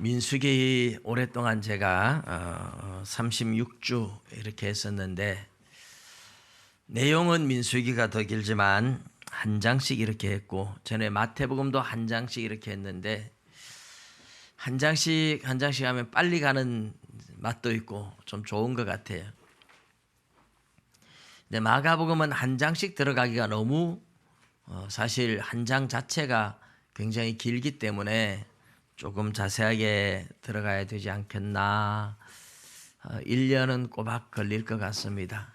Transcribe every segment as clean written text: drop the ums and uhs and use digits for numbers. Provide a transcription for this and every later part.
민수기 오랫동안 제가 36주 이렇게 했었는데 내용은 민수기가 더 길지만 한 장씩 이렇게 했고 전에 마태복음도 한 장씩 이렇게 했는데 한 장씩 하면 빨리 가는 맛도 있고 좀 좋은 것 같아요. 근데 마가복음은 한 장씩 들어가기가 너무 사실 한 장 자체가 굉장히 길기 때문에 조금 자세하게 들어가야 되지 않겠나. 1년은 꼬박 걸릴 것 같습니다.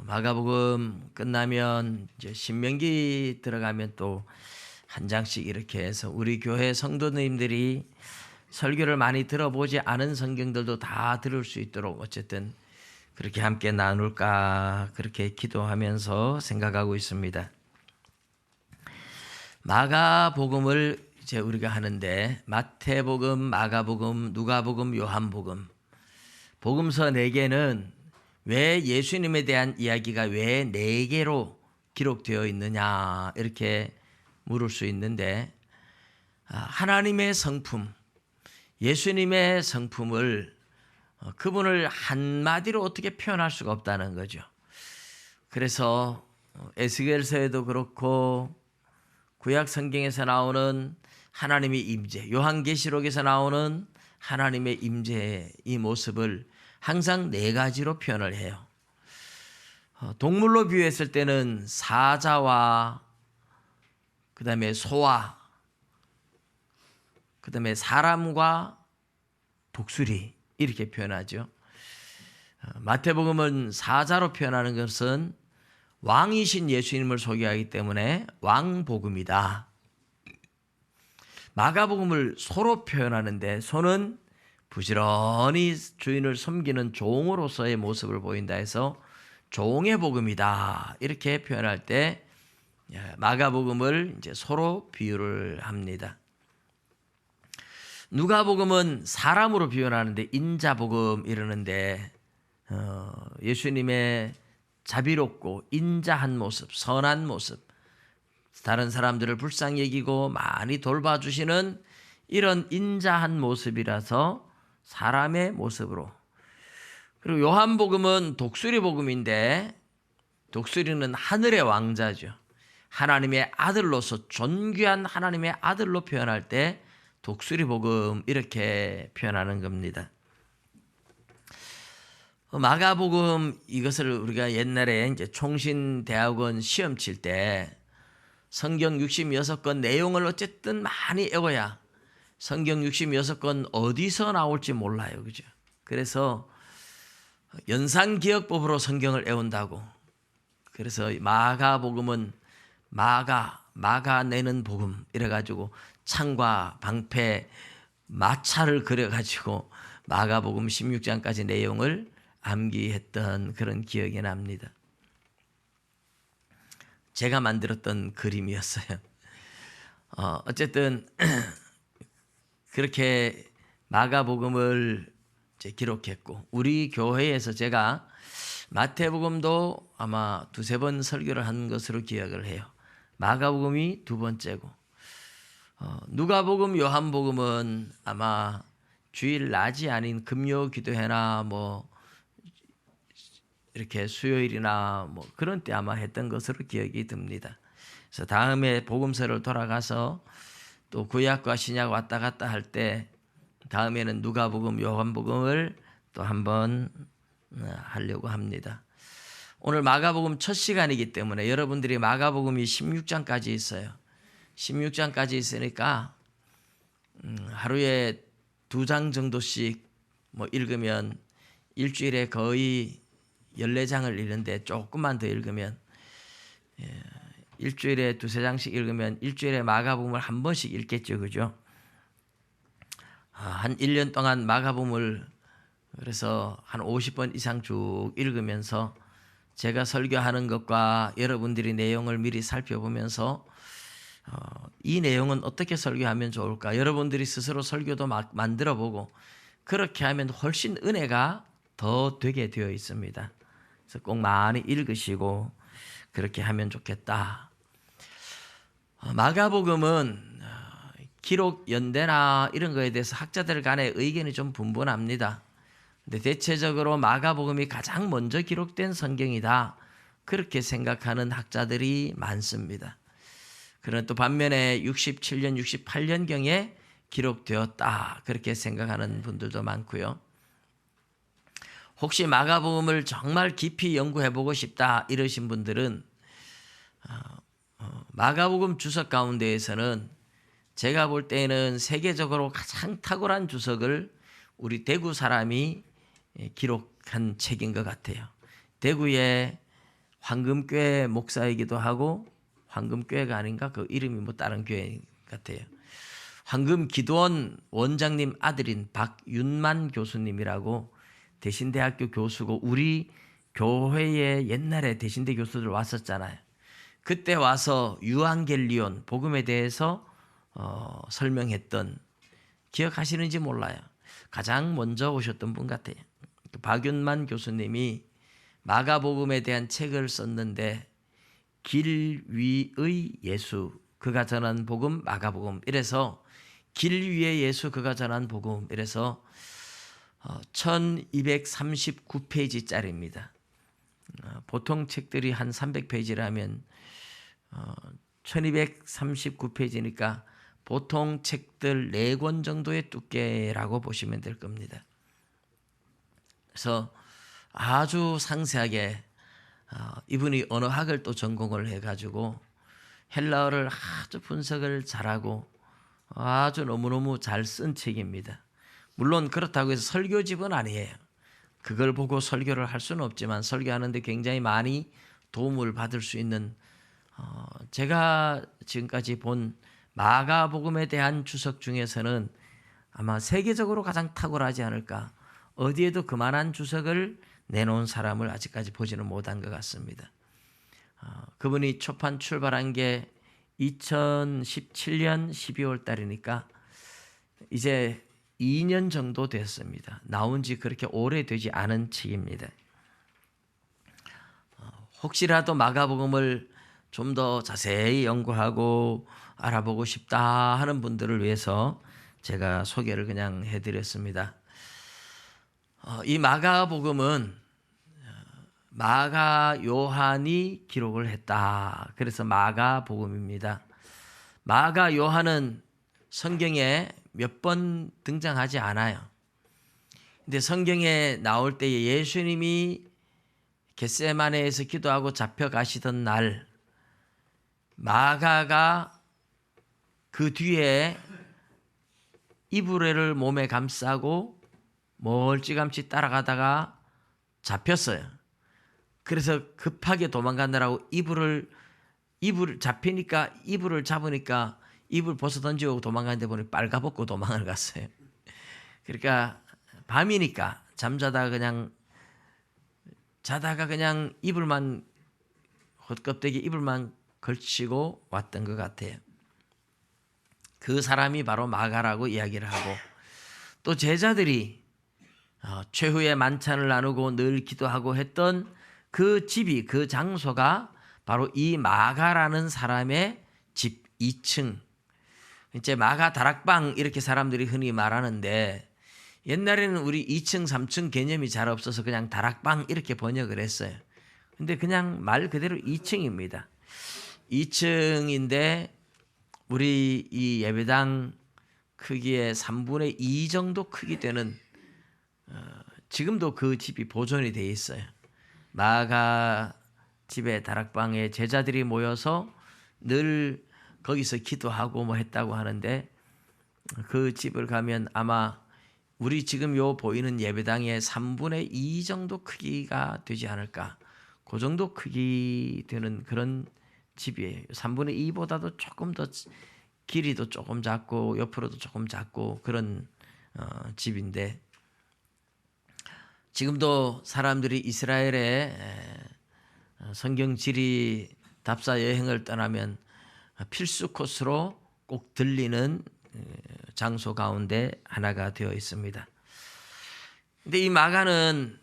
마가복음 끝나면 이제 신명기 들어가면 또 한 장씩 이렇게 해서 우리 교회 성도님들이 설교를 많이 들어보지 않은 성경들도 다 들을 수 있도록 어쨌든 그렇게 함께 나눌까 그렇게 기도하면서 생각하고 있습니다. 마가복음을 이제 우리가 하는데 마태복음, 마가복음, 누가복음, 요한복음 복음서 4개는 왜 예수님에 대한 이야기가 왜 4개로 기록되어 있느냐 이렇게 물을 수 있는데 하나님의 성품, 예수님의 성품을 그분을 한마디로 어떻게 표현할 수가 없다는 거죠. 그래서 에스겔서에도 그렇고 구약 성경에서 나오는 하나님의 임재, 요한계시록에서 나오는 하나님의 임재의 이 모습을 항상 4가지로 표현을 해요. 동물로 비유했을 때는 사자와 그 다음에 소와 그 다음에 사람과 독수리 이렇게 표현하죠. 마태복음은 사자로 표현하는 것은 왕이신 예수님을 소개하기 때문에 왕복음이다. 마가복음을 소로 표현하는데 소는 부지런히 주인을 섬기는 종으로서의 모습을 보인다 해서 종의 복음이다. 이렇게 표현할 때 마가복음을 이제 소로 비유를 합니다. 누가복음은 사람으로 표현하는데 인자복음 이러는데 예수님의 자비롭고 인자한 모습, 선한 모습, 다른 사람들을 불쌍히 여기고 많이 돌봐주시는 이런 인자한 모습이라서 사람의 모습으로. 그리고 요한복음은 독수리 복음인데 독수리는 하늘의 왕자죠. 하나님의 아들로서 존귀한 하나님의 아들로 표현할 때 독수리 복음 이렇게 표현하는 겁니다. 마가복음 이것을 우리가 옛날에 이제 총신대학원 시험 칠 때 성경 66권 내용을 어쨌든 많이 외워야 성경 66권 어디서 나올지 몰라요. 그죠? 그래서 연산기억법으로 성경을 외운다고. 그래서 마가복음은 마가 내는 복음 이래가지고 창과 방패 마차를 그려가지고 마가복음 16장까지 내용을 암기했던 그런 기억이 납니다. 제가 만들었던 그림이었어요. 어쨌든 그렇게 마가복음을 이제 기록했고 우리 교회에서 제가 마태복음도 아마 2-3번 설교를 한 것으로 기억을 해요. 마가복음이 2번째고 누가복음, 요한복음은 아마 주일 낮이 아닌 금요 기도회나 뭐 이렇게 수요일이나 뭐 그런 때 아마 했던 것으로 기억이 듭니다. 그래서 다음에 복음서를 돌아가서 또 구약과 신약 왔다 갔다 할 때 다음에는 누가복음, 요한복음을 또 한번 하려고 합니다. 오늘 마가복음 첫 시간이기 때문에 여러분들이 마가복음이 16장까지 있어요. 16장까지 있으니까 하루에 2장 정도씩 뭐 읽으면 일주일에 거의 14장을 읽는데 조금만 더 읽으면 일주일에 2-3장씩 읽으면 일주일에 마가복음을 한 번씩 읽겠죠. 그죠? 한 1년 동안 마가복음을 그래서 한 50번 이상 쭉 읽으면서 제가 설교하는 것과 여러분들이 내용을 미리 살펴보면서 이 내용은 어떻게 설교하면 좋을까? 여러분들이 스스로 설교도 만들어보고 그렇게 하면 훨씬 은혜가 더 되게 되어 있습니다. 그래서 꼭 많이 읽으시고 그렇게 하면 좋겠다. 마가복음은 기록 연대나 이런 거에 대해서 학자들 간의 의견이 좀 분분합니다. 근데 대체적으로 마가복음이 가장 먼저 기록된 성경이다, 그렇게 생각하는 학자들이 많습니다. 그러나 또 반면에 67년, 68년경에 기록되었다, 그렇게 생각하는 분들도 많고요. 혹시 마가복음을 정말 깊이 연구해보고 싶다 이러신 분들은 마가복음 주석 가운데에서는 제가 볼 때는 세계적으로 가장 탁월한 주석을 우리 대구 사람이 기록한 책인 것 같아요. 대구의 황금교회 목사이기도 하고, 황금교회가 아닌가? 그 이름이 뭐 다른 교회 같아요. 황금기도원 원장님 아들인 박윤만 교수님이라고 대신대학교 교수고, 우리 교회에 옛날에 대신대 교수들 왔었잖아요. 그때 와서 유앙겔리온 복음에 대해서 설명했던, 기억하시는지 몰라요. 가장 먼저 오셨던 분 같아요. 박윤만 교수님이 마가복음에 대한 책을 썼는데, 길 위의 예수 그가 전한 복음 마가복음 이래서, 길 위의 예수 그가 전한 복음 이래서 1239페이지짜리입니다. 보통 책들이 한 300페이지라면 1239페이지니까 보통 책들 4권 정도의 두께라고 보시면 될 겁니다. 그래서 아주 상세하게 이분이 언어학을 또 전공을 해가지고 헬라어를 아주 분석을 잘하고 아주 너무너무 잘 쓴 책입니다. 물론 그렇다고 해서 설교집은 아니에요. 그걸 보고 설교를 할 수는 없지만 설교하는데 굉장히 많이 도움을 받을 수 있는, 제가 지금까지 본 마가복음에 대한 주석 중에서는 아마 세계적으로 가장 탁월하지 않을까. 어디에도 그만한 주석을 내놓은 사람을 아직까지 보지는 못한 것 같습니다. 그분이 초판 출발한 게 2017년 12월 달이니까 이제 2년 정도 됐습니다. 나온 지 그렇게 오래되지 않은 책입니다. 혹시라도 마가복음을 좀 더 자세히 연구하고 알아보고 싶다 하는 분들을 위해서 제가 소개를 그냥 해드렸습니다. 이 마가복음은 마가 요한이 기록을 했다. 그래서 마가복음입니다. 마가 요한은 성경에 몇 번 등장하지 않아요. 근데 성경에 나올 때 예수님이 겟세마네에서 기도하고 잡혀가시던 날, 마가가 그 뒤에 이불을 몸에 감싸고 멀찌감치 따라가다가 잡혔어요. 그래서 급하게 도망가느라고 이불을 잡히니까, 이불을 잡으니까 이불 벗어 던지고 도망가는데 보니 빨가벗고 도망을 갔어요. 그러니까 밤이니까 자다가 그냥 이불만, 헛껍데기 이불만 걸치고 왔던 것 같아요. 그 사람이 바로 마가라고 이야기를 하고, 또 제자들이 최후의 만찬을 나누고 늘 기도하고 했던 그 집이, 그 장소가 바로 이 마가라는 사람의 집 2층, 이제 마가 다락방 이렇게 사람들이 흔히 말하는데, 옛날에는 우리 2층 3층 개념이 잘 없어서 그냥 다락방 이렇게 번역을 했어요. 근데 그냥 말 그대로 2층입니다. 2층인데 우리 이 예배당 크기의 3분의 2 정도 크기 되는, 지금도 그 집이 보존이 되어 있어요. 마가 집의 다락방에 제자들이 모여서 늘 거기서 기도하고 뭐 했다고 하는데, 그 집을 가면 아마 우리 지금 요 보이는 예배당의 3분의 2 정도 크기가 되지 않을까. 그 정도 크기 되는 그런 집이에요. 3분의 2보다도 조금 더 길이도 조금 작고 옆으로도 조금 작고 그런 집인데, 지금도 사람들이 이스라엘에 성경 지리 답사 여행을 떠나면 필수 코스로 꼭 들리는 장소 가운데 하나가 되어 있습니다. 근데 이 마가는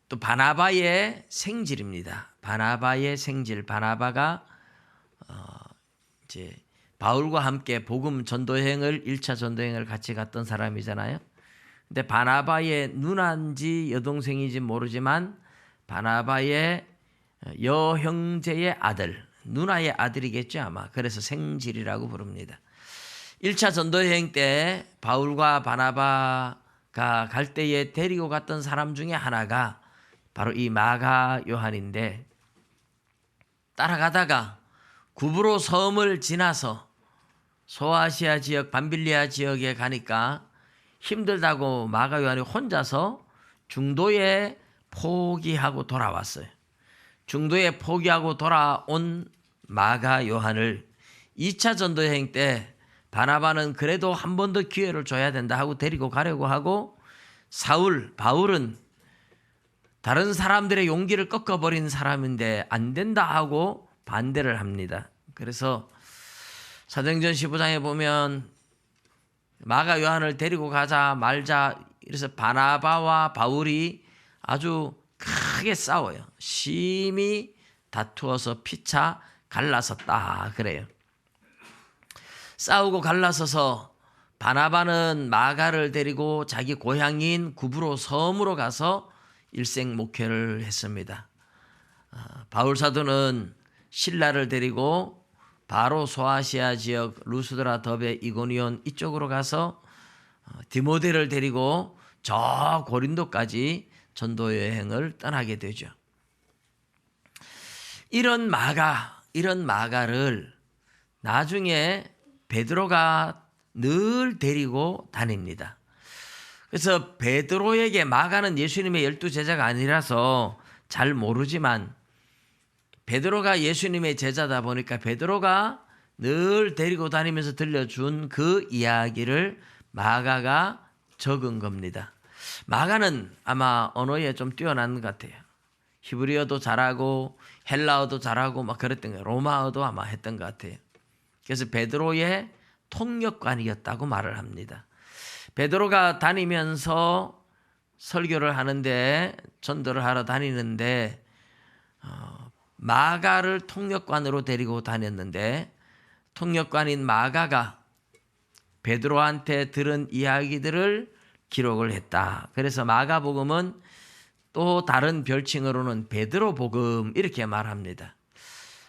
또 바나바의 생질입니다. 바나바의 생질. 바나바가 이제 바울과 함께 복음 전도여행을 1차 전도여행을 같이 갔던 사람이잖아요. 근데 바나바의 누나인지 여동생인지 모르지만 바나바의 여형제의 아들, 누나의 아들이겠죠 아마. 그래서 생질이라고 부릅니다. 1차 전도여행 때 바울과 바나바가 갈 때에 데리고 갔던 사람 중에 하나가 바로 이 마가 요한인데, 따라가다가 구브로 섬을 지나서 소아시아 지역, 밤빌리아 지역에 가니까 힘들다고 마가 요한이 혼자서 중도에 포기하고 돌아왔어요. 중도에 포기하고 돌아온 마가 요한을 2차 전도여행 때 바나바는 그래도 한 번 더 기회를 줘야 된다 하고 데리고 가려고 하고, 바울은 다른 사람들의 용기를 꺾어버린 사람인데 안 된다 하고 반대를 합니다. 그래서 사도행전 15장에 보면 마가 요한을 데리고 가자 말자 이래서 바나바와 바울이 아주 크게 싸워요. 심히 다투어서 피차 갈라섰다 그래요. 싸우고 갈라서서 바나바는 마가를 데리고 자기 고향인 구브로 섬으로 가서 일생 목회를 했습니다. 바울 사도는 실라를 데리고 바로 소아시아 지역 루스드라, 더베, 이고니온 이쪽으로 가서 디모데를 데리고 저 고린도까지 전도 여행을 떠나게 되죠. 이런 마가를 나중에 베드로가 늘 데리고 다닙니다. 그래서 베드로에게 마가는 예수님의 12제자가 아니라서 잘 모르지만 베드로가 예수님의 제자다 보니까 베드로가 늘 데리고 다니면서 들려준 그 이야기를 마가가 적은 겁니다. 마가는 아마 언어에 좀 뛰어난 것 같아요. 히브리어도 잘하고 헬라어도 잘하고 막 그랬던 거예요. 로마어도 아마 했던 것 같아요. 그래서 베드로의 통역관이었다고 말을 합니다. 베드로가 다니면서 설교를 하는데, 전도를 하러 다니는데 마가를 통역관으로 데리고 다녔는데, 통역관인 마가가 베드로한테 들은 이야기들을 기록을 했다. 그래서 마가복음은 또 다른 별칭으로는 베드로복음 이렇게 말합니다.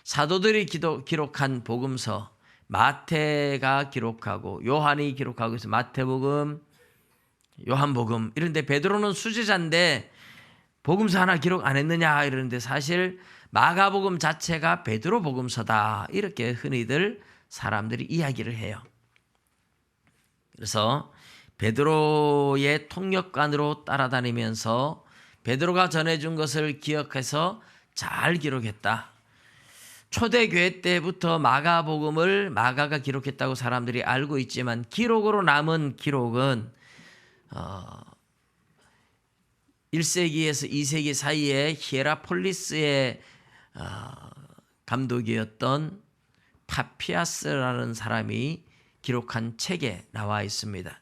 사도들이 기록한 복음서, 마태가 기록하고 요한이 기록하고 있어. 마태복음, 요한복음 이런데 베드로는 수제자인데 복음서 하나 기록 안 했느냐 이러는데, 사실 마가복음 자체가 베드로복음서다 이렇게 흔히들 사람들이 이야기를 해요. 그래서 베드로의 통역관으로 따라다니면서 베드로가 전해준 것을 기억해서 잘 기록했다. 초대교회 때부터 마가복음을 마가가 기록했다고 사람들이 알고 있지만, 기록으로 남은 기록은 1세기에서 2세기 사이에 히에라폴리스의 감독이었던 파피아스라는 사람이 기록한 책에 나와 있습니다.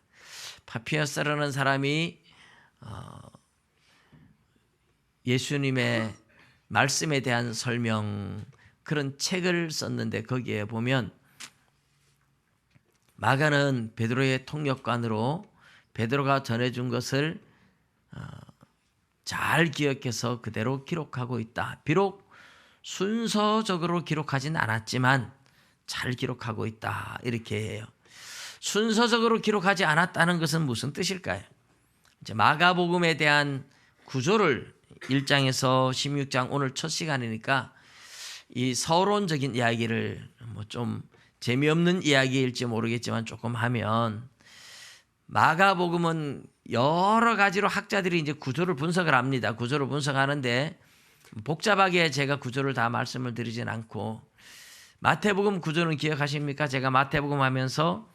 파피아스라는 사람이 예수님의 말씀에 대한 설명, 그런 책을 썼는데 거기에 보면 마가는 베드로의 통역관으로 베드로가 전해준 것을 잘 기억해서 그대로 기록하고 있다. 비록 순서적으로 기록하진 않았지만 잘 기록하고 있다 이렇게 해요. 순서적으로 기록하지 않았다는 것은 무슨 뜻일까요? 이제 마가복음에 대한 구조를 1장에서 16장, 오늘 첫 시간이니까 이 서론적인 이야기를 뭐 좀 재미없는 이야기일지 모르겠지만 조금 하면, 마가복음은 여러 가지로 학자들이 이제 구조를 분석을 합니다. 구조를 분석하는데 복잡하게 제가 구조를 다 말씀을 드리진 않고, 마태복음 구조는 기억하십니까? 제가 마태복음 하면서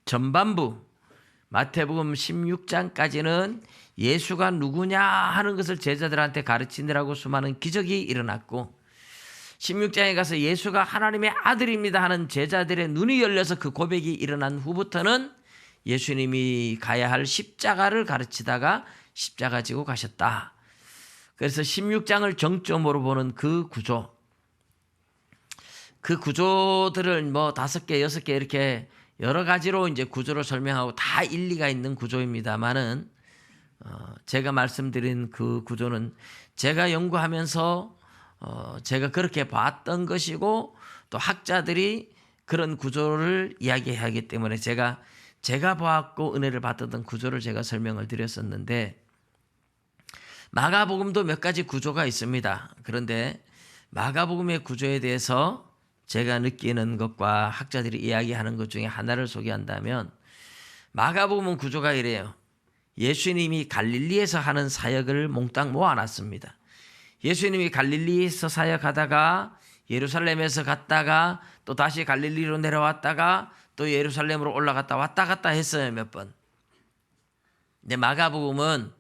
전반부 마태복음 16장까지는 예수가 누구냐 하는 것을 제자들한테 가르치느라고 수많은 기적이 일어났고, 16장에 가서 예수가 하나님의 아들입니다 하는 제자들의 눈이 열려서 그 고백이 일어난 후부터는 예수님이 가야 할 십자가를 가르치다가 십자가 지고 가셨다. 그래서 16장을 정점으로 보는 그 구조, 그 구조들을 뭐 5개, 6개 이렇게 여러 가지로 이제 구조를 설명하고 다 일리가 있는 구조입니다만은 제가 말씀드린 그 구조는 제가 연구하면서 제가 그렇게 봤던 것이고 또 학자들이 그런 구조를 이야기하기 때문에 제가 보았고 은혜를 받았던 구조를 제가 설명을 드렸었는데 마가복음도 몇 가지 구조가 있습니다. 그런데 마가복음의 구조에 대해서 제가 느끼는 것과 학자들이 이야기하는 것 중에 하나를 소개한다면 마가복음은 구조가 이래요. 예수님이 갈릴리에서 하는 사역을 몽땅 모아놨습니다. 예수님이 갈릴리에서 사역하다가 예루살렘에서 갔다가 또 다시 갈릴리로 내려왔다가 또 예루살렘으로 올라갔다 왔다 갔다 했어요. 몇 번. 근데 마가복음은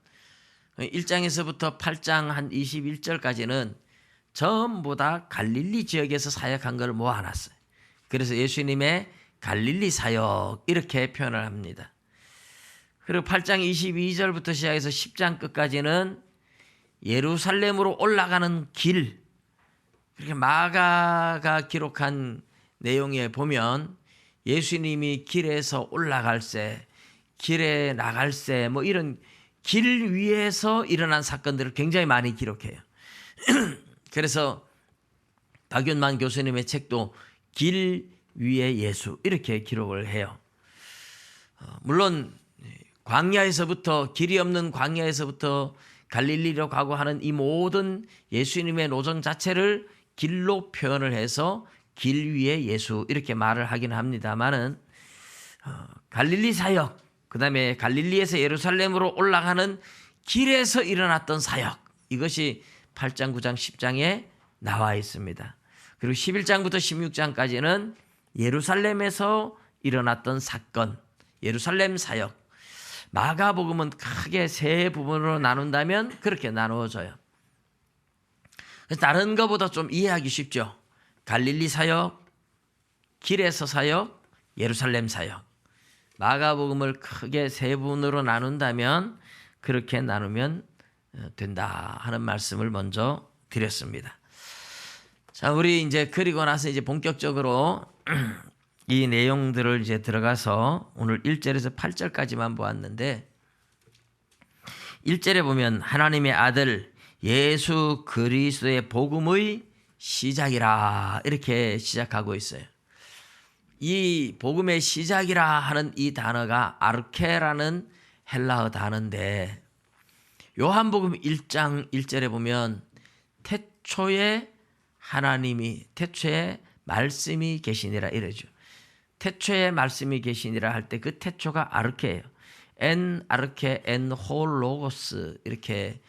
1장에서부터 8장 한 21절까지는 전부 다 갈릴리 지역에서 사역한 걸 모아놨어요. 그래서 예수님의 갈릴리 사역 이렇게 표현을 합니다. 그리고 8장 22절부터 시작해서 10장 끝까지는 예루살렘으로 올라가는 길, 그렇게 마가가 기록한 내용에 보면 예수님이 길에서 올라갈새, 길에 나갈새 뭐 이런 길 위에서 일어난 사건들을 굉장히 많이 기록해요. 그래서 박윤만 교수님의 책도 길 위의 예수 이렇게 기록을 해요. 물론 광야에서부터 길이 없는 광야에서부터 갈릴리로 가고 하는 이 모든 예수님의 노정 자체를 길로 표현을 해서 길 위의 예수 이렇게 말을 하긴 합니다만은 갈릴리 사역, 그 다음에 갈릴리에서 예루살렘으로 올라가는 길에서 일어났던 사역, 이것이 8장, 9장, 10장에 나와 있습니다. 그리고 11장부터 16장까지는 예루살렘에서 일어났던 사건, 예루살렘 사역. 마가복음은 크게 세 부분으로 나눈다면 그렇게 나누어져요. 다른 것보다 좀 이해하기 쉽죠. 갈릴리 사역, 길에서 사역, 예루살렘 사역. 마가복음을 크게 세 부분으로 나눈다면 그렇게 나누면 된다 하는 말씀을 먼저 드렸습니다. 자, 우리 이제 그리고 나서 이제 본격적으로 이 내용들을 이제 들어가서 오늘 1절에서 8절까지만 보았는데 1절에 보면 하나님의 아들 예수 그리스도의 복음의 시작이라 이렇게 시작하고 있어요. 이 복음의 시작이라 하는 이 단어가 아르케라는 헬라어 단어인데 요한복음 1장 1절에 보면 태초에 하나님이 태초에 말씀이 계시니라 이러죠. 태초에 말씀이 계시니라 할 때 그 태초가 아르케예요. 엔 아르케 엔 홀 로고스 이렇게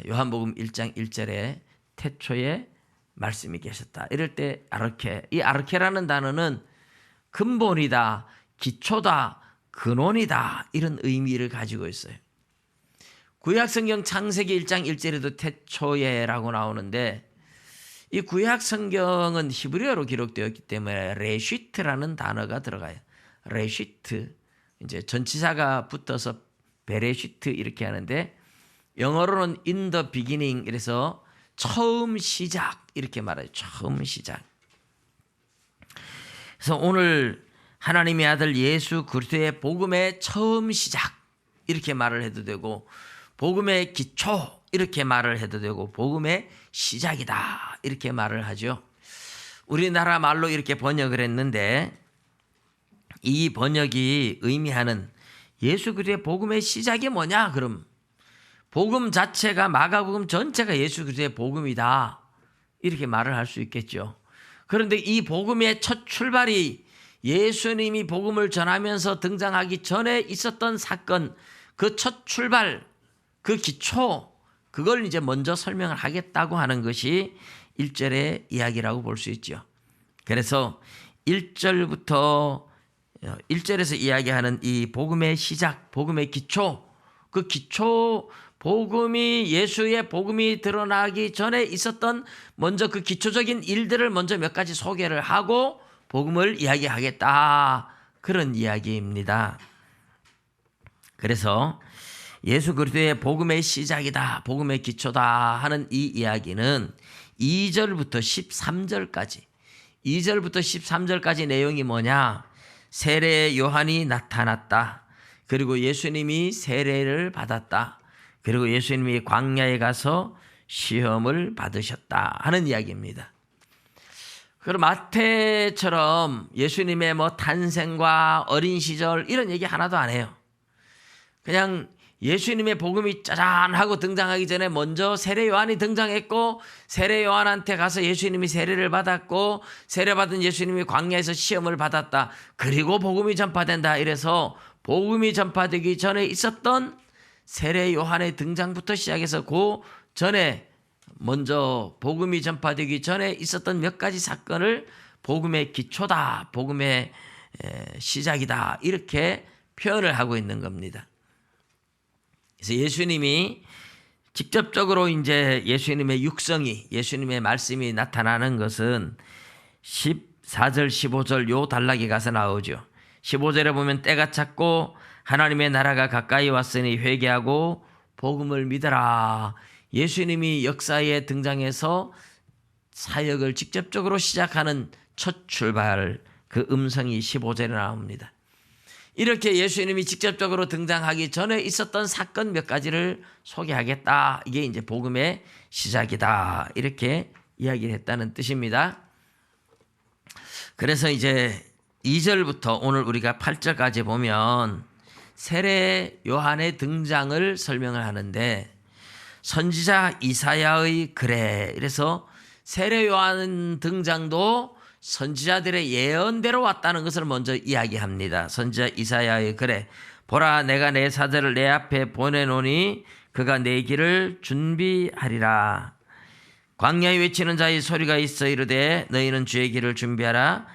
요한복음 1장 1절에 태초에 말씀이 계셨다. 이럴 때 아르케, 이 아르케라는 단어는 근본이다, 기초다, 근원이다 이런 의미를 가지고 있어요. 구약성경 창세기 1장 1절에도 태초에라고 나오는데 이 구약성경은 히브리어로 기록되었기 때문에 레시트라는 단어가 들어가요. 레시트, 이제 전치사가 붙어서 베레시트 이렇게 하는데 영어로는 in the beginning 이래서 처음 시작 이렇게 말해요. 처음 시작. 그래서 오늘 하나님의 아들 예수 그리스도의 복음의 처음 시작 이렇게 말을 해도 되고 복음의 기초 이렇게 말을 해도 되고 복음의 시작이다 이렇게 말을 하죠. 우리나라 말로 이렇게 번역을 했는데 이 번역이 의미하는 예수 그리스도의 복음의 시작이 뭐냐? 그럼 복음 자체가 마가복음 전체가 예수 그리스도의 복음이다 이렇게 말을 할 수 있겠죠. 그런데 이 복음의 첫 출발이 예수님이 복음을 전하면서 등장하기 전에 있었던 사건, 그 첫 출발, 그 기초, 그걸 이제 먼저 설명을 하겠다고 하는 것이 1절의 이야기라고 볼 수 있죠. 그래서 1절에서 이야기하는 이 복음의 시작, 복음의 기초, 그 기초 복음이 예수의 복음이 드러나기 전에 있었던 먼저 그 기초적인 일들을 먼저 몇 가지 소개를 하고 복음을 이야기하겠다 그런 이야기입니다. 그래서 예수 그리스도의 복음의 시작이다, 복음의 기초다 하는 이 이야기는 2절부터 13절까지 2절부터 13절까지 내용이 뭐냐? 세례 요한이 나타났다. 그리고 예수님이 세례를 받았다. 그리고 예수님이 광야에 가서 시험을 받으셨다 하는 이야기입니다. 그리고 마태처럼 예수님의 뭐 탄생과 어린 시절 이런 얘기 하나도 안 해요. 그냥 예수님의 복음이 짜잔 하고 등장하기 전에 먼저 세례 요한이 등장했고, 세례 요한한테 가서 예수님이 세례를 받았고, 세례받은 예수님이 광야에서 시험을 받았다. 그리고 복음이 전파된다. 이래서 복음이 전파되기 전에 있었던 세례 요한의 등장부터 시작해서 그 전에 먼저 복음이 전파되기 전에 있었던 몇 가지 사건을 복음의 기초다, 복음의 시작이다, 이렇게 표현을 하고 있는 겁니다. 그래서 예수님이 직접적으로 이제 예수님의 육성이, 예수님의 말씀이 나타나는 것은 14절, 15절 요 단락에 가서 나오죠. 15절에 보면 때가 찼고 하나님의 나라가 가까이 왔으니 회개하고 복음을 믿어라. 예수님이 역사에 등장해서 사역을 직접적으로 시작하는 첫 출발, 그 음성이 15절에 나옵니다. 이렇게 예수님이 직접적으로 등장하기 전에 있었던 사건 몇 가지를 소개하겠다. 이게 이제 복음의 시작이다. 이렇게 이야기를 했다는 뜻입니다. 그래서 이제 2절부터 오늘 우리가 8절까지 보면 세례 요한의 등장을 설명을 하는데, 선지자 이사야의 글에, 그래서 세례 요한 등장도 선지자들의 예언대로 왔다는 것을 먼저 이야기합니다. 선지자 이사야의 글에 보라, 내가 내 사자를 내 앞에 보내노니 그가 내 길을 준비하리라. 광야에 외치는 자의 소리가 있어 이르되 너희는 주의 길을 준비하라.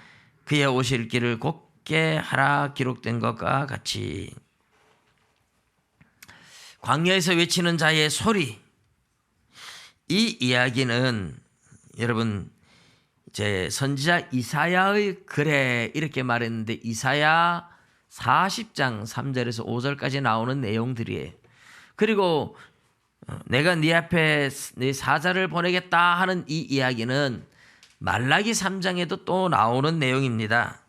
그의 오실 길을 곧게 하라. 기록된 것과 같이. 광야에서 외치는 자의 소리, 이 이야기는 여러분 이제 선지자 이사야의 글에 이렇게 말했는데, 이사야 40장 3절에서 5절까지 나오는 내용들이에요. 그리고 내가 네 앞에 네 사자를 보내겠다 하는 이 이야기는 말라기 3장에도 또 나오는 내용입니다.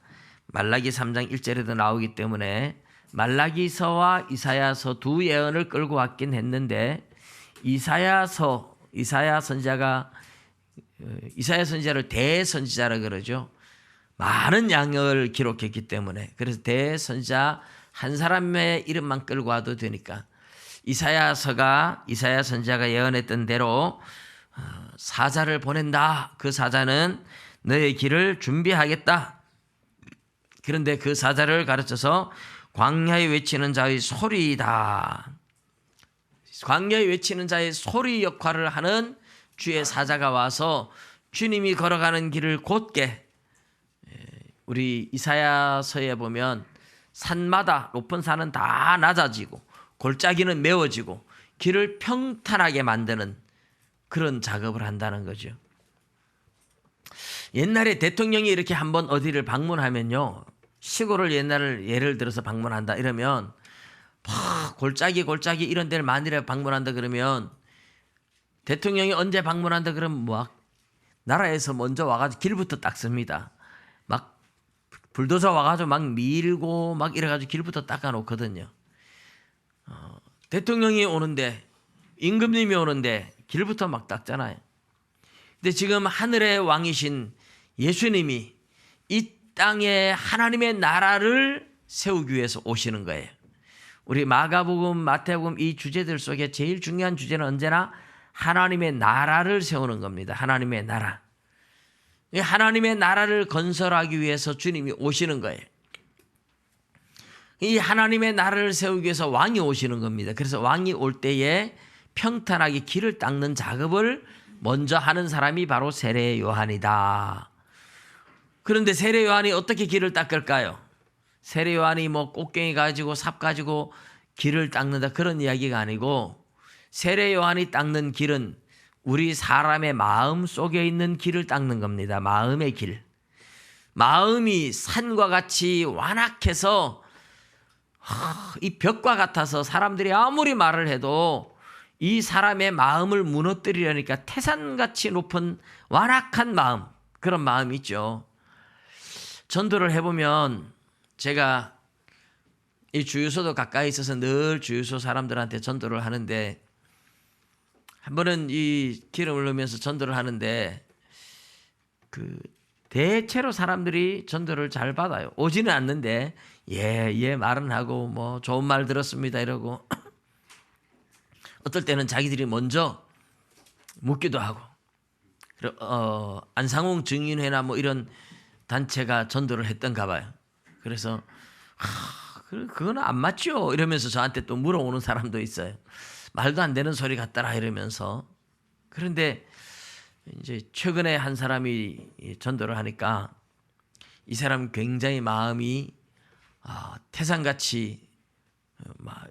말라기 3장 1절에도 나오기 때문에 말라기서와 이사야서 두 예언을 끌고 왔긴 했는데, 이사야 선지자를 대선지자라 그러죠. 많은 양을 기록했기 때문에, 그래서 대선지자 한 사람의 이름만 끌고 와도 되니까 이사야 선지자가 예언했던 대로 사자를 보낸다. 그 사자는 너의 길을 준비하겠다. 그런데 그 사자를 가르쳐서 광야에 외치는 자의 소리이다. 광야에 외치는 자의 소리 역할을 하는 주의 사자가 와서 주님이 걸어가는 길을 곧게, 우리 이사야서에 보면 산마다, 높은 산은 다 낮아지고 골짜기는 메워지고 길을 평탄하게 만드는 그런 작업을 한다는 거죠. 옛날에 대통령이 이렇게 한번 어디를 방문하면요, 시골을 옛날을 예를 들어서 방문한다 이러면 골짜기 이런 데를 만일에 방문한다 그러면, 대통령이 언제 방문한다 그러면 막 나라에서 먼저 와가지고 길부터 닦습니다. 막 불도저 와가지고 막 밀고 막 이래가지고 길부터 닦아놓거든요. 대통령이 오는데, 임금님이 오는데 길부터 막 닦잖아요. 근데 지금 하늘의 왕이신 예수님이 이 땅에 하나님의 나라를 세우기 위해서 오시는 거예요. 우리 마가복음, 마태복음 이 주제들 속에 제일 중요한 주제는 언제나 하나님의 나라를 세우는 겁니다. 하나님의 나라. 하나님의 나라를 건설하기 위해서 주님이 오시는 거예요. 이 하나님의 나라를 세우기 위해서 왕이 오시는 겁니다. 그래서 왕이 올 때에 평탄하게 길을 닦는 작업을 먼저 하는 사람이 바로 세례 요한이다. 그런데 세례 요한이 어떻게 길을 닦을까요? 세례 요한이 뭐 꽃갱이 가지고 삽 가지고 길을 닦는다 그런 이야기가 아니고, 세례 요한이 닦는 길은 우리 사람의 마음 속에 있는 길을 닦는 겁니다. 마음의 길. 마음이 산과 같이 완악해서 이 벽과 같아서 사람들이 아무리 말을 해도 이 사람의 마음을 무너뜨리려니까 태산같이 높은 완악한 마음, 그런 마음이 있죠. 전도를 해보면 제가 이 주유소도 가까이 있어서 늘 주유소 사람들한테 전도를 하는데, 한 번은 이 기름을 넣으면서 전도를 하는데 대체로 사람들이 전도를 잘 받아요. 오지는 않는데 예 말은 하고 뭐 좋은 말 들었습니다 이러고 어떨 때는 자기들이 먼저 묻기도 하고, 안상홍 증인회나 뭐 이런 단체가 전도를 했던가 봐요. 그래서 그건 안 맞죠 이러면서 저한테 또 물어오는 사람도 있어요. 말도 안 되는 소리 같더라 이러면서. 그런데 이제 최근에 한 사람이 전도를 하니까 이 사람 굉장히 마음이 태산같이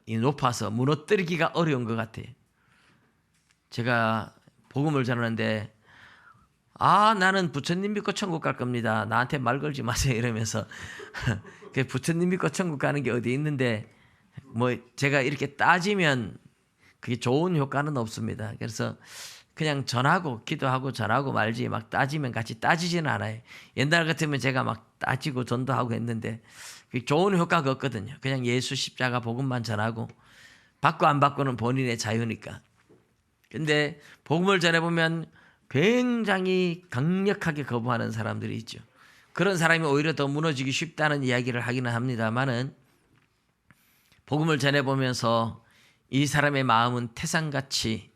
높아서 무너뜨리기가 어려운 것 같아요. 제가 복음을 전하는데 나는 부처님 믿고 천국 갈 겁니다. 나한테 말 걸지 마세요 이러면서 부처님 믿고 천국 가는 게 어디 있는데 뭐 제가 이렇게 따지면 그게 좋은 효과는 없습니다. 그래서 그냥 전하고 기도하고 전하고 말지 막 따지면 같이 따지지는 않아요. 옛날 같으면 제가 막 따지고 전도하고 했는데 그게 좋은 효과가 없거든요. 그냥 예수 십자가 복음만 전하고 받고 안 받고는 본인의 자유니까. 근데 복음을 전해보면 굉장히 강력하게 거부하는 사람들이 있죠. 그런 사람이 오히려 더 무너지기 쉽다는 이야기를 하기는 합니다만은, 복음을 전해보면서 이 사람의 마음은 태산같이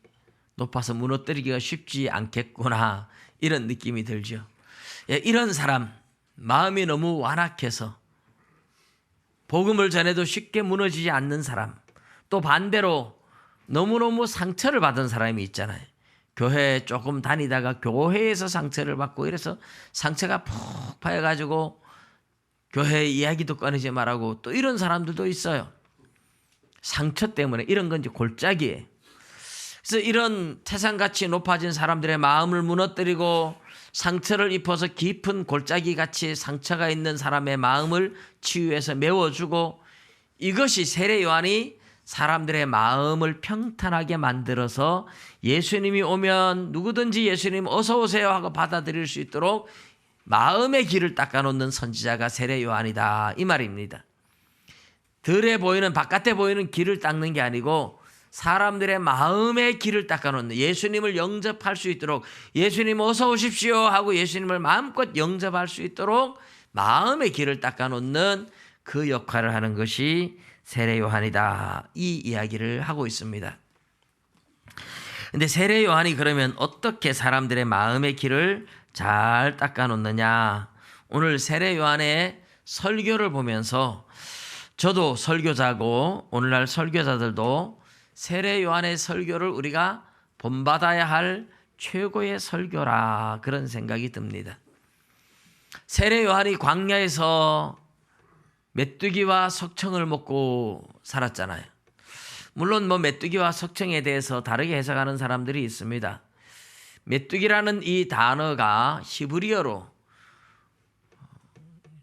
높아서 무너뜨리기가 쉽지 않겠구나 이런 느낌이 들죠. 이런 사람 마음이 너무 완악해서 복음을 전해도 쉽게 무너지지 않는 사람, 또 반대로 너무너무 상처를 받은 사람이 있잖아요. 교회 조금 다니다가 교회에서 상처를 받고 이래서 상처가 푹 파여가지고 교회 이야기도 꺼내지 말라고, 또 이런 사람들도 있어요. 상처 때문에. 이런 건 이제 골짜기예요. 그래서 이런 태산같이 높아진 사람들의 마음을 무너뜨리고 상처를 입어서 깊은 골짜기같이 상처가 있는 사람의 마음을 치유해서 메워주고, 이것이 세례 요한이 사람들의 마음을 평탄하게 만들어서 예수님이 오면 누구든지 예수님 어서 오세요 하고 받아들일 수 있도록 마음의 길을 닦아놓는 선지자가 세례 요한이다 이 말입니다. 들에 보이는 바깥에 보이는 길을 닦는 게 아니고 사람들의 마음의 길을 닦아놓는, 예수님을 영접할 수 있도록 예수님 어서 오십시오 하고 예수님을 마음껏 영접할 수 있도록 마음의 길을 닦아놓는 그 역할을 하는 것이 세례 요한이다 이 이야기를 하고 있습니다. 근데 세례 요한이 그러면 어떻게 사람들의 마음의 길을 잘 닦아놓느냐, 오늘 세례 요한의 설교를 보면서 저도 설교자고 오늘날 설교자들도 세례 요한의 설교를 우리가 본받아야 할 최고의 설교라 그런 생각이 듭니다. 세례 요한이 광야에서 메뚜기와 석청을 먹고 살았잖아요. 물론 뭐 메뚜기와 석청에 대해서 다르게 해석하는 사람들이 있습니다. 메뚜기라는 이 단어가 히브리어로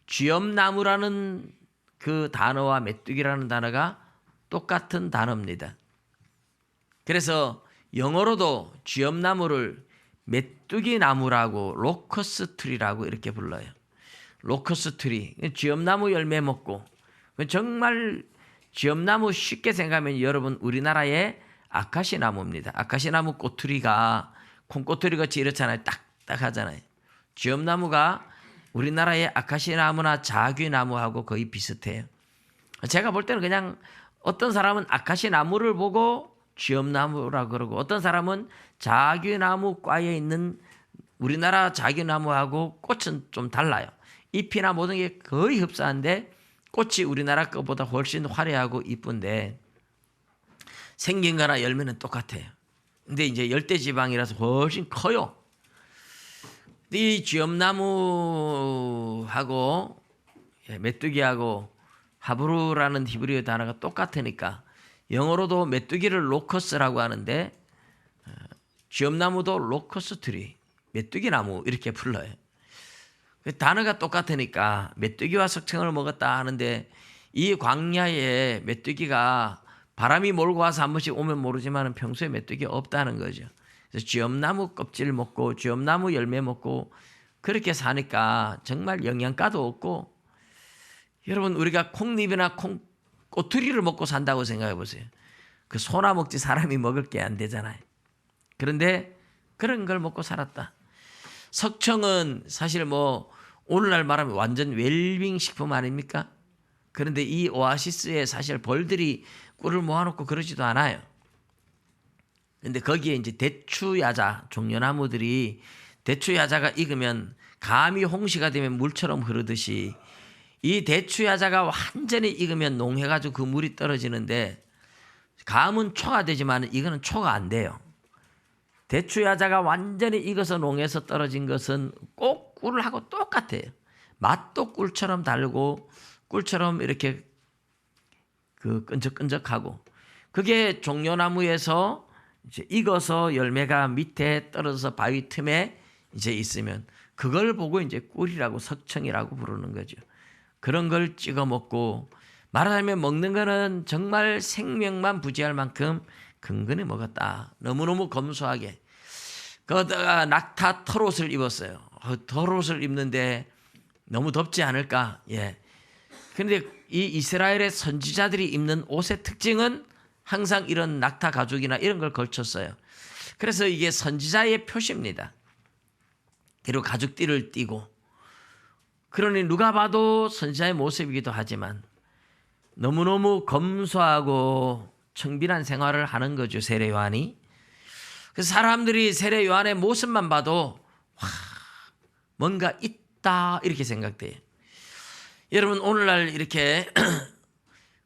쥐엄나무라는 그 단어와 메뚜기라는 단어가 똑같은 단어입니다. 그래서 영어로도 쥐엄나무를 메뚜기 나무라고 로커스 트리라고 이렇게 불러요. 로커스 트리, 쥐엄나무 열매 먹고, 정말 쥐엄나무 쉽게 생각하면 여러분 우리나라의 아카시 나무입니다. 아카시 나무 꼬투리가 콩꼬투리 같이 이렇잖아요. 딱딱하잖아요. 쥐엄나무가 우리나라의 아카시 나무나 자귀 나무하고 거의 비슷해요. 제가 볼 때는 그냥 어떤 사람은 아카시 나무를 보고 쥐엄나무라 그러고, 어떤 사람은 자귀나무과에 있는 우리나라 자귀나무하고 꽃은 좀 달라요. 잎이나 모든 게 거의 흡사한데 꽃이 우리나라 것보다 훨씬 화려하고 이쁜데 생긴 거나 열매는 똑같아요. 근데 이제 열대지방이라서 훨씬 커요. 이 쥐엄나무하고 메뚜기하고 하브루라는 히브리어 단어가 똑같으니까 영어로도 메뚜기를 로커스라고 하는데 쥐엄나무도 로커스 트리, 메뚜기 나무 이렇게 불러요. 단어가 똑같으니까 메뚜기와 석청을 먹었다 하는데, 이 광야에 메뚜기가 바람이 몰고 와서 한 번씩 오면 모르지만 평소에 메뚜기가 없다는 거죠. 그래서 쥐엄나무 껍질 먹고 쥐엄나무 열매 먹고 그렇게 사니까 정말 영양가도 없고, 여러분 우리가 콩잎이나 꼬투리를 먹고 산다고 생각해 보세요. 그 소나 먹지 사람이 먹을 게 안 되잖아요. 그런데 그런 걸 먹고 살았다. 석청은 사실 뭐 오늘날 말하면 완전 웰빙 식품 아닙니까? 그런데 이 오아시스에 사실 벌들이 꿀을 모아놓고 그러지도 않아요. 근데 거기에 이제 대추야자, 종려나무들이 대추야자가 익으면 감이 홍시가 되면 물처럼 흐르듯이 이 대추야자가 완전히 익으면 농해가지고 그 물이 떨어지는데, 감은 초가 되지만 이거는 초가 안 돼요. 대추야자가 완전히 익어서 농해서 떨어진 것은 꼭 꿀하고 똑같아요. 맛도 꿀처럼 달고 꿀처럼 이렇게 그 끈적끈적하고, 그게 종려나무에서 이제 익어서 열매가 밑에 떨어져서 바위 틈에 이제 있으면 그걸 보고 이제 꿀이라고, 석청이라고 부르는 거죠. 그런 걸 찍어 먹고, 말하자면 먹는 거는 정말 생명만 부지할 만큼 근근히 먹었다. 너무너무 검소하게. 거기다가 낙타 털옷을 입었어요. 털옷을 입는데 너무 덥지 않을까? 예. 그런데 이 이스라엘의 선지자들이 입는 옷의 특징은 항상 이런 낙타 가죽이나 이런 걸 걸쳤어요. 그래서 이게 선지자의 표시입니다. 그리고 가죽띠를 띠고, 그러니 누가 봐도 선지자의 모습이기도 하지만 너무너무 검소하고 청빈한 생활을 하는 거죠, 세례 요한이. 그래서 사람들이 세례 요한의 모습만 봐도 와, 뭔가 있다 이렇게 생각돼요. 여러분 오늘날 이렇게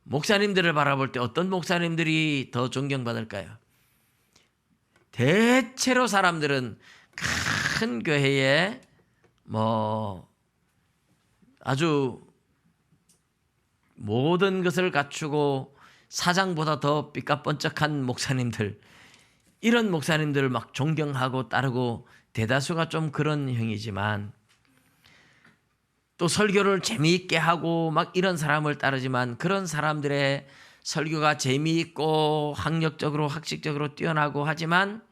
목사님들을 바라볼 때 어떤 목사님들이 더 존경받을까요? 대체로 사람들은 큰 교회에 뭐 아주 모든 것을 갖추고 사장보다 더 삐까뻔쩍한 목사님들, 이런 목사님들을 막 존경하고 따르고, 대다수가 좀 그런 형이지만, 또 설교를 재미있게 하고 막 이런 사람을 따르지만, 그런 사람들의 설교가 재미있고 학력적으로 학식적으로 뛰어나고 하지만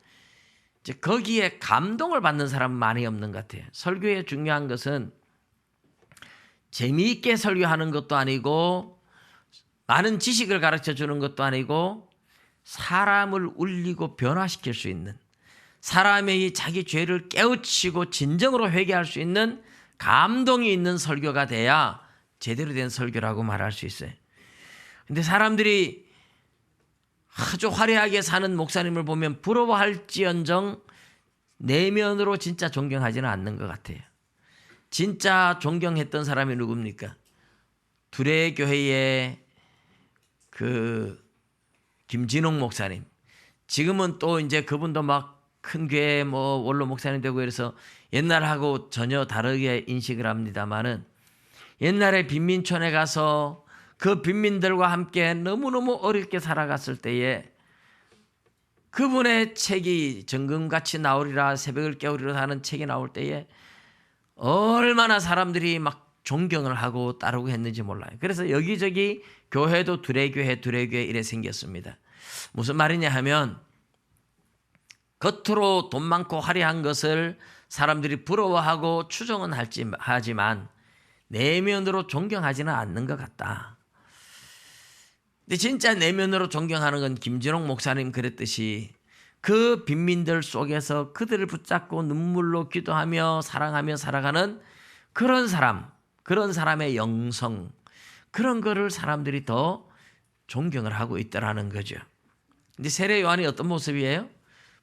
이제 거기에 감동을 받는 사람은 많이 없는 것 같아요. 설교의 중요한 것은 재미있게 설교하는 것도 아니고 많은 지식을 가르쳐 주는 것도 아니고, 사람을 울리고 변화시킬 수 있는, 사람의 자기 죄를 깨우치고 진정으로 회개할 수 있는 감동이 있는 설교가 돼야 제대로 된 설교라고 말할 수 있어요. 근데 사람들이 아주 화려하게 사는 목사님을 보면 부러워할지언정 내면으로 진짜 존경하지는 않는 것 같아요. 진짜 존경했던 사람이 누굽니까? 두레교회의 그 김진홍 목사님. 지금은 또 이제 그분도 막 큰 교회 뭐 원로 목사님 되고 이래서 옛날하고 전혀 다르게 인식을 합니다만은, 옛날에 빈민촌에 가서 그 빈민들과 함께 너무너무 어렵게 살아갔을 때에 그분의 책이 정금같이 나오리라, 새벽을 깨우리라 하는 책이 나올 때에 얼마나 사람들이 막 존경을 하고 따르고 했는지 몰라요. 그래서 여기저기 교회도 두레교회 이래 생겼습니다. 무슨 말이냐 하면, 겉으로 돈 많고 화려한 것을 사람들이 부러워하고 추종은 하지만 내면으로 존경하지는 않는 것 같다. 근데 진짜 내면으로 존경하는 건 김진홍 목사님 그랬듯이 그 빈민들 속에서 그들을 붙잡고 눈물로 기도하며 사랑하며 살아가는 그런 사람, 그런 사람의 영성, 그런 거를 사람들이 더 존경을 하고 있다라는 거죠. 근데 세례 요한이 어떤 모습이에요?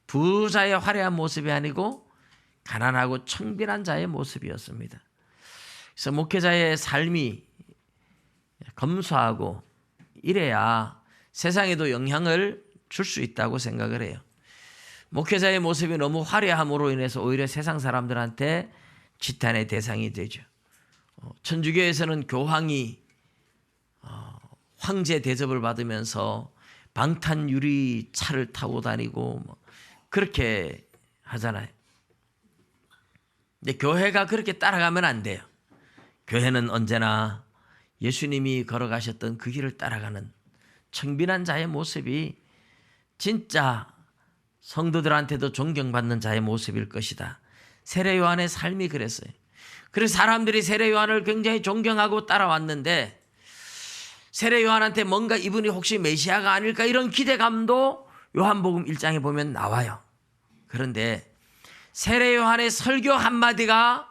부자의 화려한 모습이 아니고 가난하고 청빈한 자의 모습이었습니다. 그래서 목회자의 삶이 검소하고 이래야 세상에도 영향을 줄 수 있다고 생각을 해요. 목회자의 모습이 너무 화려함으로 인해서 오히려 세상 사람들한테 지탄의 대상이 되죠. 천주교에서는 교황이 황제 대접을 받으면서 방탄 유리 차를 타고 다니고 그렇게 하잖아요. 근데 교회가 그렇게 따라가면 안 돼요. 교회는 언제나 예수님이 걸어가셨던 그 길을 따라가는 청빈한 자의 모습이 진짜 성도들한테도 존경받는 자의 모습일 것이다. 세례 요한의 삶이 그랬어요. 그래서 사람들이 세례 요한을 굉장히 존경하고 따라왔는데 세례 요한한테 뭔가 이분이 혹시 메시아가 아닐까 이런 기대감도 요한복음 1장에 보면 나와요. 그런데 세례 요한의 설교 한마디가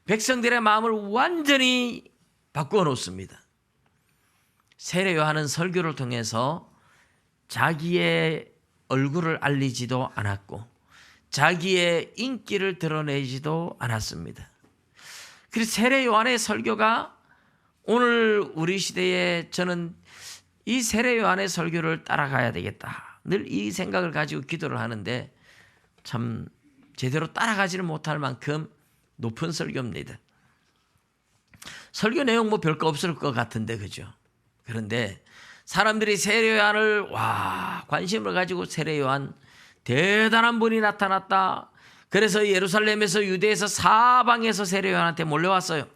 백성들의 마음을 완전히 바꾸어 놓습니다. 세례 요한은 설교를 통해서 자기의 얼굴을 알리지도 않았고 자기의 인기를 드러내지도 않았습니다. 그래서 세례 요한의 설교가 오늘 우리 시대에 저는 이 세례 요한의 설교를 따라가야 되겠다. 늘 이 생각을 가지고 기도를 하는데 참 제대로 따라가지를 못할 만큼 높은 설교입니다. 설교 내용 뭐 별거 없을 것 같은데 그죠? 그런데 사람들이 세례 요한을 관심을 가지고 세례 요한 대단한 분이 나타났다. 그래서 예루살렘에서 유대에서 사방에서 세례 요한한테 몰려왔어요.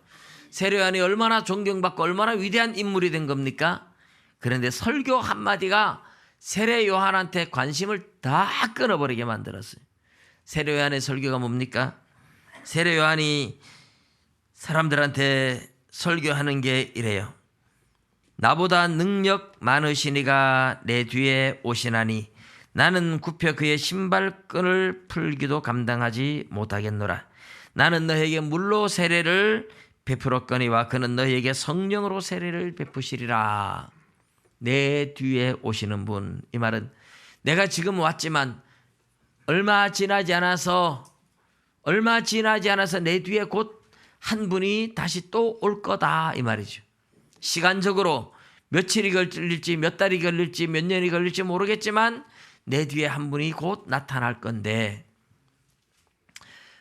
세례 요한이 얼마나 존경받고 얼마나 위대한 인물이 된 겁니까? 그런데 설교 한마디가 세례 요한한테 관심을 다 끊어버리게 만들었어요. 세례 요한의 설교가 뭡니까? 세례 요한이 사람들한테 설교하는 게 이래요. 나보다 능력 많으시니가 내 뒤에 오시나니 나는 굽혀 그의 신발끈을 풀기도 감당하지 못하겠노라. 나는 너에게 물로 세례를 베풀었거니와 그는 너에게 성령으로 세례를 베푸시리라. 내 뒤에 오시는 분, 이 말은 내가 지금 왔지만 얼마 지나지 않아서 내 뒤에 곧 한 분이 다시 또 올 거다 이 말이죠. 시간적으로 며칠이 걸릴지 몇 달이 걸릴지 몇 년이 걸릴지 모르겠지만 내 뒤에 한 분이 곧 나타날 건데,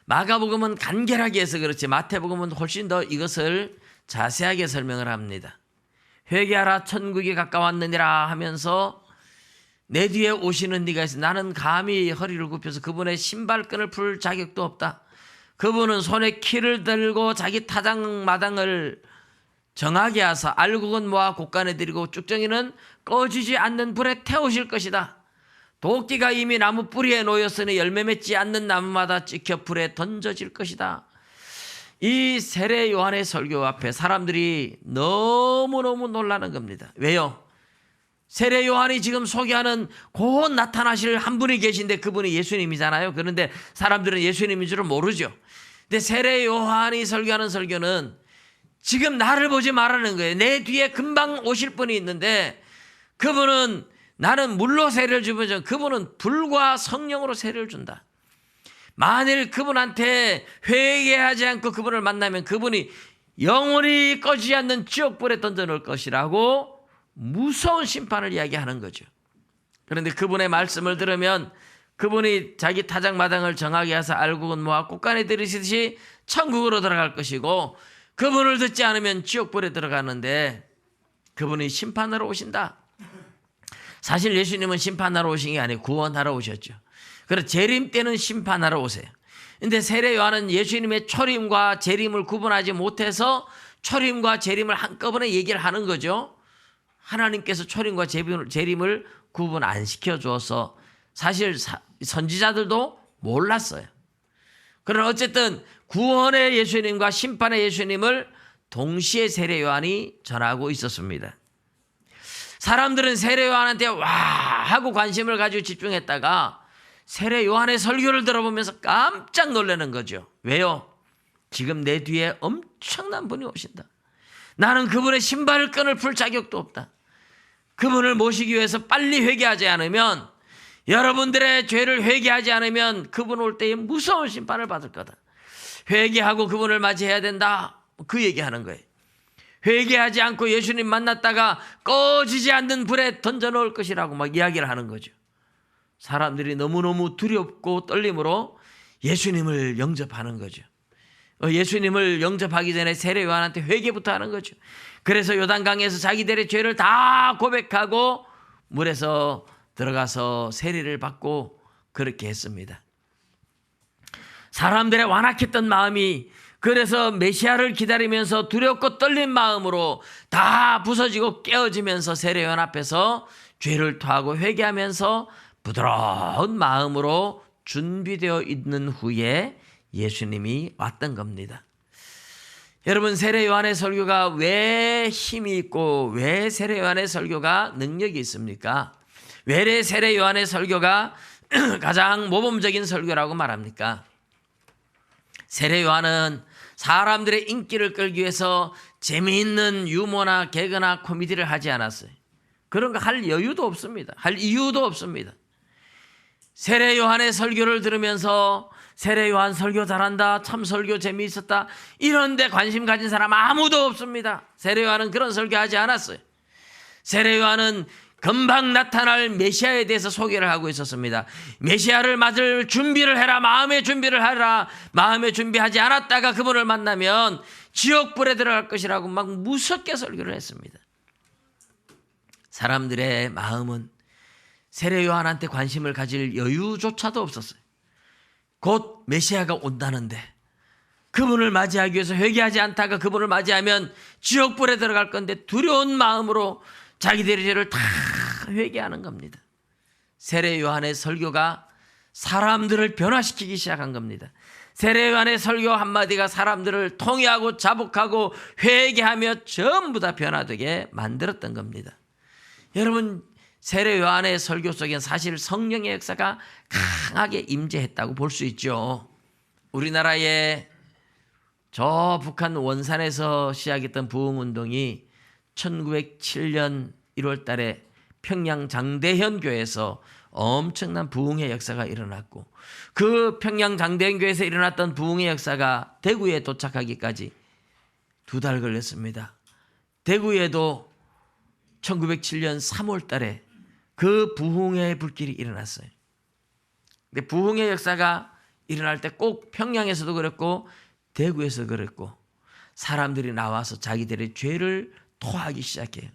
마가복음은 간결하게 해서 그렇지 마태복음은 훨씬 더 이것을 자세하게 설명을 합니다. 회개하라 천국이 가까웠느니라 하면서 내 뒤에 오시는 이가 있어. 나는 감히 허리를 굽혀서 그분의 신발끈을 풀 자격도 없다. 그분은 손에 키를 들고 자기 타작마당을 정하게 하사 알곡은 모아 곡간에 들이고 쭉정이는 꺼지지 않는 불에 태우실 것이다. 도끼가 이미 나무 뿌리에 놓였으니 열매 맺지 않는 나무마다 찍혀 불에 던져질 것이다. 이 세례 요한의 설교 앞에 사람들이 너무너무 놀라는 겁니다. 왜요? 세례 요한이 지금 소개하는 곧 나타나실 한 분이 계신데 그분이 예수님이잖아요. 그런데 사람들은 예수님인 줄은 모르죠. 근데 세례 요한이 설교하는 설교는 지금 나를 보지 말라는 거예요. 내 뒤에 금방 오실 분이 있는데 그분은 나는 물로 세례를 주면 그분은 불과 성령으로 세례를 준다. 만일 그분한테 회개하지 않고 그분을 만나면 그분이 영원히 꺼지지 않는 지옥불에 던져놓을 것이라고 무서운 심판을 이야기하는 거죠. 그런데 그분의 말씀을 들으면 그분이 자기 타작마당을 정하게 해서 알곡은 모아 꽃간에 들이시듯이 천국으로 들어갈 것이고, 그분을 듣지 않으면 지옥불에 들어가는데 그분이 심판하러 오신다. 사실 예수님은 심판하러 오신 게 아니고 구원하러 오셨죠. 그래서 재림 때는 심판하러 오세요. 근데 세례 요한은 예수님의 초림과 재림을 구분하지 못해서 초림과 재림을 한꺼번에 얘기를 하는 거죠. 하나님께서 초림과 재림을 구분 안 시켜줘서 사실 선지자들도 몰랐어요. 그러나 어쨌든 구원의 예수님과 심판의 예수님을 동시에 세례 요한이 전하고 있었습니다. 사람들은 세례 요한한테 와 하고 관심을 가지고 집중했다가 세례 요한의 설교를 들어보면서 깜짝 놀라는 거죠. 왜요? 지금 내 뒤에 엄청난 분이 오신다. 나는 그분의 신발끈을 풀 자격도 없다. 그분을 모시기 위해서 빨리 회개하지 않으면, 여러분들의 죄를 회개하지 않으면 그분 올 때에 무서운 심판을 받을 거다. 회개하고 그분을 맞이해야 된다. 그 얘기하는 거예요. 회개하지 않고 예수님 만났다가 꺼지지 않는 불에 던져놓을 것이라고 막 이야기를 하는 거죠. 사람들이 너무너무 두렵고 떨림으로 예수님을 영접하는 거죠. 예수님을 영접하기 전에 세례 요한한테 회개부터 하는 거죠. 그래서 요단강에서 자기들의 죄를 다 고백하고 물에서 들어가서 세례를 받고 그렇게 했습니다. 사람들의 완악했던 마음이 그래서 메시아를 기다리면서 두렵고 떨린 마음으로 다 부서지고 깨어지면서 세례 요한 앞에서 죄를 토하고 회개하면서 부드러운 마음으로 준비되어 있는 후에 예수님이 왔던 겁니다. 여러분, 세례 요한의 설교가 왜 힘이 있고 왜 세례 요한의 설교가 능력이 있습니까? 왜 세례 요한의 설교가 가장 모범적인 설교라고 말합니까? 세례 요한은 사람들의 인기를 끌기 위해서 재미있는 유머나 개그나 코미디를 하지 않았어요. 그런 거 할 여유도 없습니다. 할 이유도 없습니다. 세례 요한의 설교를 들으면서 세례 요한 설교 잘한다, 참 설교 재미있었다, 이런 데 관심 가진 사람 아무도 없습니다. 세례 요한은 그런 설교하지 않았어요. 세례 요한은 금방 나타날 메시아에 대해서 소개를 하고 있었습니다. 메시아를 맞을 준비를 해라, 마음의 준비를 하라. 마음의 준비하지 않았다가 그분을 만나면 지옥불에 들어갈 것이라고 막 무섭게 설교를 했습니다. 사람들의 마음은 세례 요한한테 관심을 가질 여유조차도 없었어요. 곧 메시아가 온다는데 그분을 맞이하기 위해서 회개하지 않다가 그분을 맞이하면 지옥불에 들어갈 건데 두려운 마음으로 자기들의 죄를 다 회개하는 겁니다. 세례 요한의 설교가 사람들을 변화시키기 시작한 겁니다. 세례 요한의 설교 한마디가 사람들을 통회하고 자복하고 회개하며 전부 다 변화되게 만들었던 겁니다. 여러분, 세례 요한의 설교 속엔 사실 성령의 역사가 강하게 임재했다고 볼 수 있죠. 우리나라의 저 북한 원산에서 시작했던 부흥운동이 1907년 1월 달에 평양 장대현 교회에서 엄청난 부흥의 역사가 일어났고, 그 평양 장대현 교회에서 일어났던 부흥의 역사가 대구에 도착하기까지 2달 걸렸습니다. 대구에도 1907년 3월 달에 그 부흥의 불길이 일어났어요. 근데 부흥의 역사가 일어날 때 꼭 평양에서도 그랬고 대구에서 그랬고, 사람들이 나와서 자기들의 죄를 토하기 시작해요.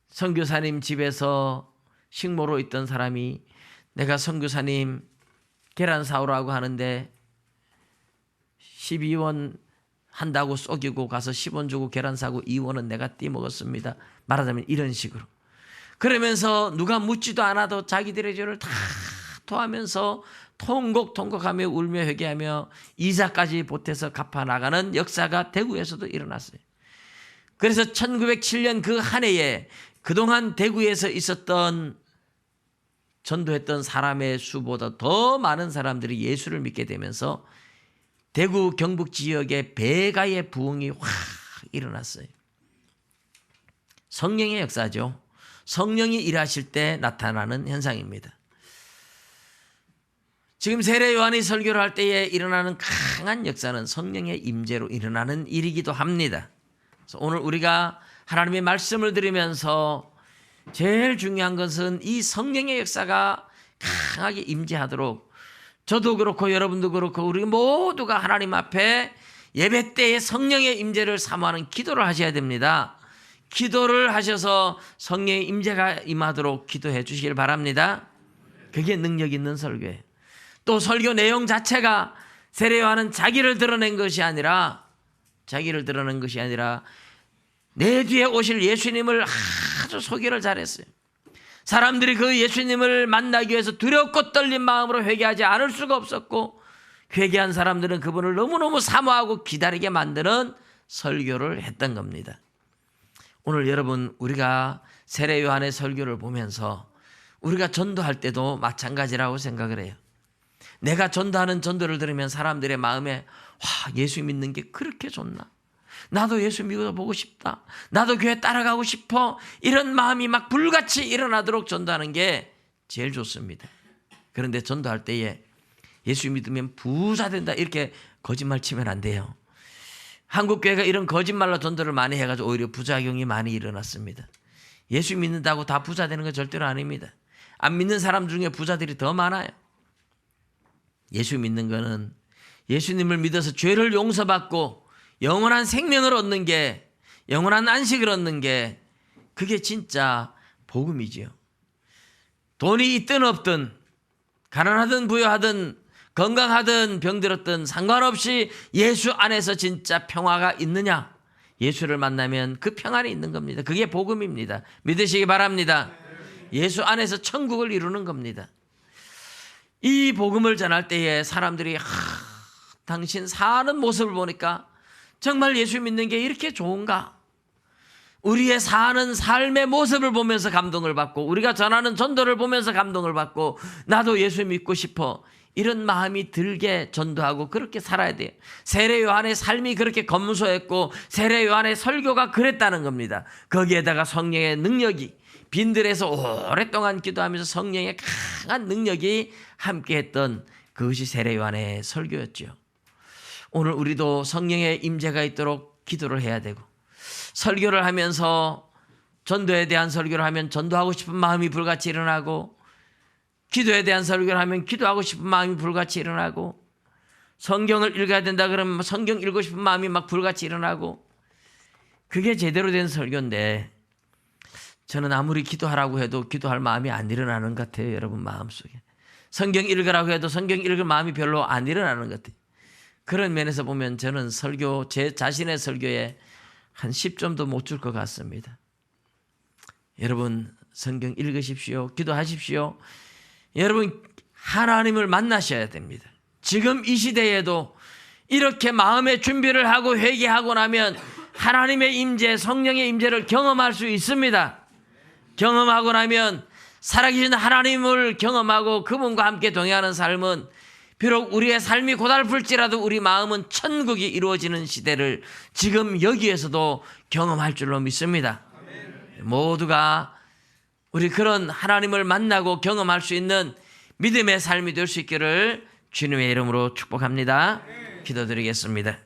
선교사님 집에서 식모로 있던 사람이 내가 선교사님 계란 사오라고 하는데 12원 한다고 속이고 가서 10원 주고 계란 사고 2원은 내가 떼먹었습니다. 말하자면 이런 식으로. 그러면서 누가 묻지도 않아도 자기들의 죄를 다 토하면서 통곡하며 울며 회개하며 이자까지 보태서 갚아나가는 역사가 대구에서도 일어났어요. 그래서 1907년 그 한 해에 그동안 대구에서 있었던 전도했던 사람의 수보다 더 많은 사람들이 예수를 믿게 되면서 대구 경북 지역의 배가의 부흥이 확 일어났어요. 성령의 역사죠. 성령이 일하실 때 나타나는 현상입니다. 지금 세례 요한이 설교를 할 때에 일어나는 강한 역사는 성령의 임재로 일어나는 일이기도 합니다. 그래서 오늘 우리가 하나님의 말씀을 들으면서 제일 중요한 것은 이 성령의 역사가 강하게 임재하도록 저도 그렇고 여러분도 그렇고 우리 모두가 하나님 앞에 예배 때에 성령의 임재를 사모하는 기도를 하셔야 됩니다. 기도를 하셔서 성령의 임재가 임하도록 기도해 주시길 바랍니다. 그게 능력 있는 설교예요. 또 설교 내용 자체가 세례 요한은 자기를 드러낸 것이 아니라 내 뒤에 오실 예수님을 아주 소개를 잘했어요. 사람들이 그 예수님을 만나기 위해서 두렵고 떨린 마음으로 회개하지 않을 수가 없었고, 회개한 사람들은 그분을 너무너무 사모하고 기다리게 만드는 설교를 했던 겁니다. 오늘 여러분, 우리가 세례 요한의 설교를 보면서 우리가 전도할 때도 마찬가지라고 생각을 해요. 내가 전도하는 전도를 들으면 사람들의 마음에 와, 예수 믿는 게 그렇게 좋나? 나도 예수 믿어 보고 싶다. 나도 교회 따라가고 싶어. 이런 마음이 막 불같이 일어나도록 전도하는 게 제일 좋습니다. 그런데 전도할 때에 예수 믿으면 부자 된다 이렇게 거짓말 치면 안 돼요. 한국 교회가 이런 거짓말로 전도를 많이 해가지고 오히려 부작용이 많이 일어났습니다. 예수 믿는다고 다 부자 되는 건 절대로 아닙니다. 안 믿는 사람 중에 부자들이 더 많아요. 예수 믿는 거는 예수님을 믿어서 죄를 용서받고 영원한 생명을 얻는 게, 영원한 안식을 얻는 게, 그게 진짜 복음이지요. 돈이 있든 없든, 가난하든 부유하든, 건강하든 병들었든 상관없이 예수 안에서 진짜 평화가 있느냐? 예수를 만나면 그 평안이 있는 겁니다. 그게 복음입니다. 믿으시기 바랍니다. 예수 안에서 천국을 이루는 겁니다. 이 복음을 전할 때에 사람들이 당신 사는 모습을 보니까 정말 예수 믿는 게 이렇게 좋은가? 우리의 사는 삶의 모습을 보면서 감동을 받고 우리가 전하는 전도를 보면서 감동을 받고 나도 예수 믿고 싶어 이런 마음이 들게 전도하고 그렇게 살아야 돼요. 세례 요한의 삶이 그렇게 검소했고 세례 요한의 설교가 그랬다는 겁니다. 거기에다가 성령의 능력이 빈들에서 오랫동안 기도하면서 성령의 강한 능력이 함께했던 그것이 세례 요한의 설교였죠. 오늘 우리도 성령의 임재가 있도록 기도를 해야 되고 설교를 하면서 전도에 대한 설교를 하면 전도하고 싶은 마음이 불같이 일어나고 기도에 대한 설교를 하면 기도하고 싶은 마음이 불같이 일어나고 성경을 읽어야 된다 그러면 성경 읽고 싶은 마음이 막 불같이 일어나고 그게 제대로 된 설교인데 저는 아무리 기도하라고 해도 기도할 마음이 안 일어나는 것 같아요. 여러분 마음속에. 성경 읽으라고 해도 성경 읽을 마음이 별로 안 일어나는 것 같아요. 그런 면에서 보면 저는 설교, 제 자신의 설교에 한 10점도 못 줄 것 같습니다. 여러분 성경 읽으십시오. 기도하십시오. 여러분 하나님을 만나셔야 됩니다. 지금 이 시대에도 이렇게 마음의 준비를 하고 회개하고 나면 하나님의 임재, 성령의 임재를 경험할 수 있습니다. 경험하고 나면 살아계신 하나님을 경험하고 그분과 함께 동행하는 삶은 비록 우리의 삶이 고달플지라도 우리 마음은 천국이 이루어지는 시대를 지금 여기에서도 경험할 줄로 믿습니다. 모두가 우리 그런 하나님을 만나고 경험할 수 있는 믿음의 삶이 될 수 있기를 주님의 이름으로 축복합니다. 기도드리겠습니다.